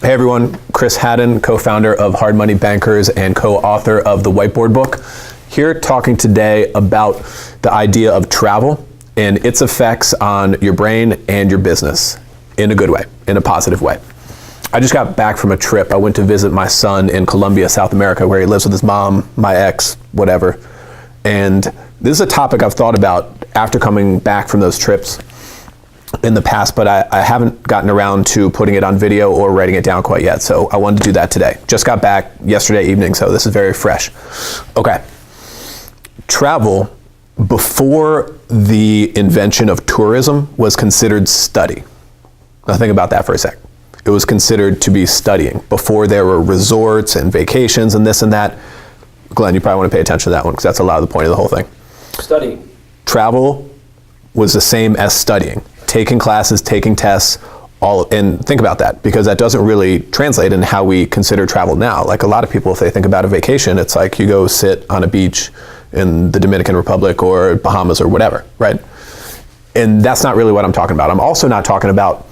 Hey everyone, Chris Haddon, co-founder of Hard Money Bankers and co-author of the Whiteboard book. Here talking today about the idea of travel and its effects on your brain and your business in a good way, in a positive way. I just got back from a trip. I went to visit my son in Colombia, South America, where he lives with his mom, my ex, whatever. And this is a topic I've thought about after coming back from those trips in the past, but I haven't gotten around to putting it on video or writing it down quite yet. So I wanted to do that today. Just got back yesterday evening, so this is very fresh. Okay. Travel before the invention of tourism was considered study. Now think about that for a sec. It was considered to be studying before there were resorts and vacations and this and that. Glenn, you probably want to pay attention to that one because that's a lot of the point of the whole thing. Studying. Travel was the same as studying. Taking classes, taking tests, and think about that because that doesn't really translate in how we consider travel now. Like a lot of people, if they think about a vacation, it's like you go sit on a beach in the Dominican Republic or Bahamas or whatever, right? And that's not really what I'm talking about. I'm also not talking about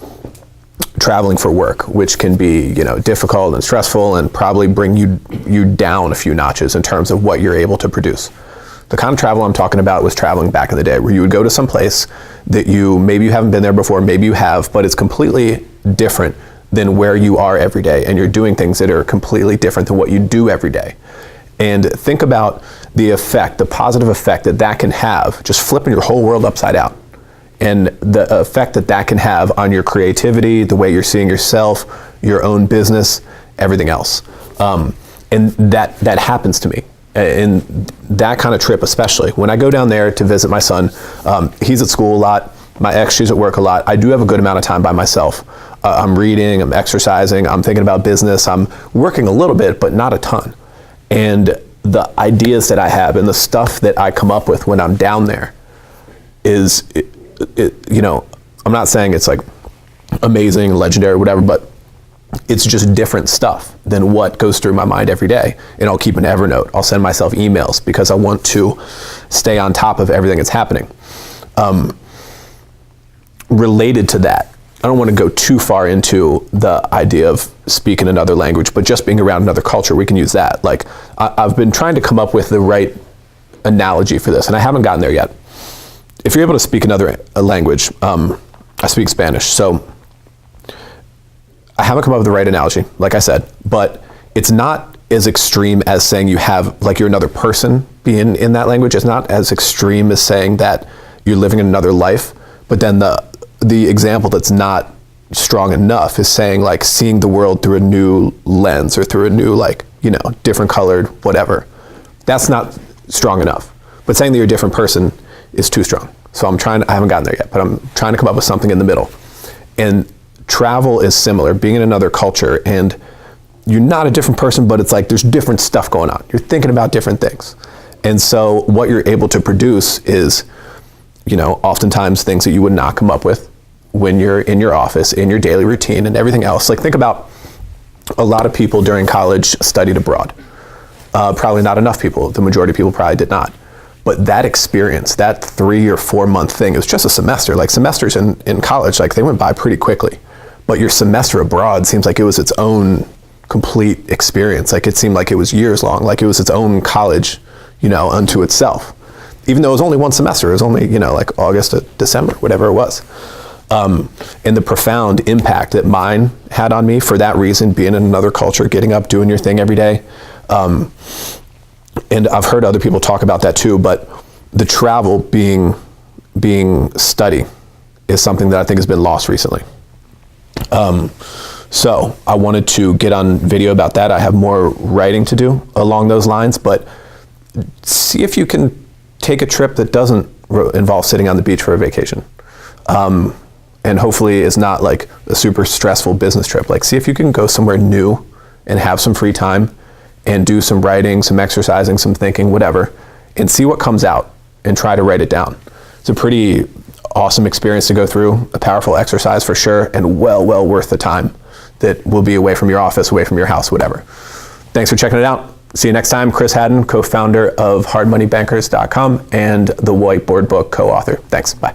traveling for work, which can be, difficult and stressful and probably bring you down a few notches in terms of what you're able to produce. The kind of travel I'm talking about was traveling back in the day, where you would go to some place that maybe you haven't been there before, maybe you have, but it's completely different than where you are every day, and you're doing things that are completely different than what you do every day. And think about the effect, the positive effect that can have, just flipping your whole world upside down, and the effect that can have on your creativity, the way you're seeing yourself, your own business, everything else. And that happens to me. In that kind of trip especially. When I go down there to visit my son, he's at school a lot, my ex, she's at work a lot. I do have a good amount of time by myself. I'm reading, I'm exercising, I'm thinking about business, I'm working a little bit, but not a ton. And the ideas that I have and the stuff that I come up with when I'm down there is, I'm not saying it's like amazing, legendary, whatever, but it's just different stuff than what goes through my mind every day. And I'll keep an Evernote. I'll send myself emails because I want to stay on top of everything that's happening. Related to that, I don't want to go too far into the idea of speaking another language, but just being around another culture, we can use that. Like I've been trying to come up with the right analogy for this, and I haven't gotten there yet. If you're able to speak another language, I speak Spanish, so I haven't come up with the right analogy, like I said, but it's not as extreme as saying you have, like you're another person being in that language. It's not as extreme as saying that you're living in another life. But then the example that's not strong enough is saying like seeing the world through a new lens or through a new different colored whatever. That's not strong enough. But saying that you're a different person is too strong. So I haven't gotten there yet, but I'm trying to come up with something in the middle. And travel is similar, being in another culture, and you're not a different person, but it's like there's different stuff going on. You're thinking about different things. And so what you're able to produce is, oftentimes things that you would not come up with when you're in your office, in your daily routine and everything else. Like think about a lot of people during college studied abroad. Probably not enough people. The majority of people probably did not. But that experience, that 3 or 4 month thing, it was just a semester. Like semesters in college, like they went by pretty quickly. But your semester abroad seems like it was its own complete experience. Like it seemed like it was years long, like it was its own college, unto itself. Even though it was only one semester, it was only, like August to December, whatever it was. And the profound impact that mine had on me for that reason, being in another culture, getting up, doing your thing every day. And I've heard other people talk about that too, but the travel being study is something that I think has been lost recently. So I wanted to get on video about that. I have more writing to do along those lines, but see if you can take a trip that doesn't involve sitting on the beach for a vacation. And hopefully is not like a super stressful business trip. Like see if you can go somewhere new and have some free time and do some writing, some exercising, some thinking, whatever, and see what comes out and try to write it down. It's a pretty awesome experience to go through, a powerful exercise for sure, and well worth the time that will be away from your office, away from your house, whatever. Thanks for checking it out. See you next time. Chris Haddon, co-founder of hardmoneybankers.com and the Whiteboard book co-author. Thanks. Bye.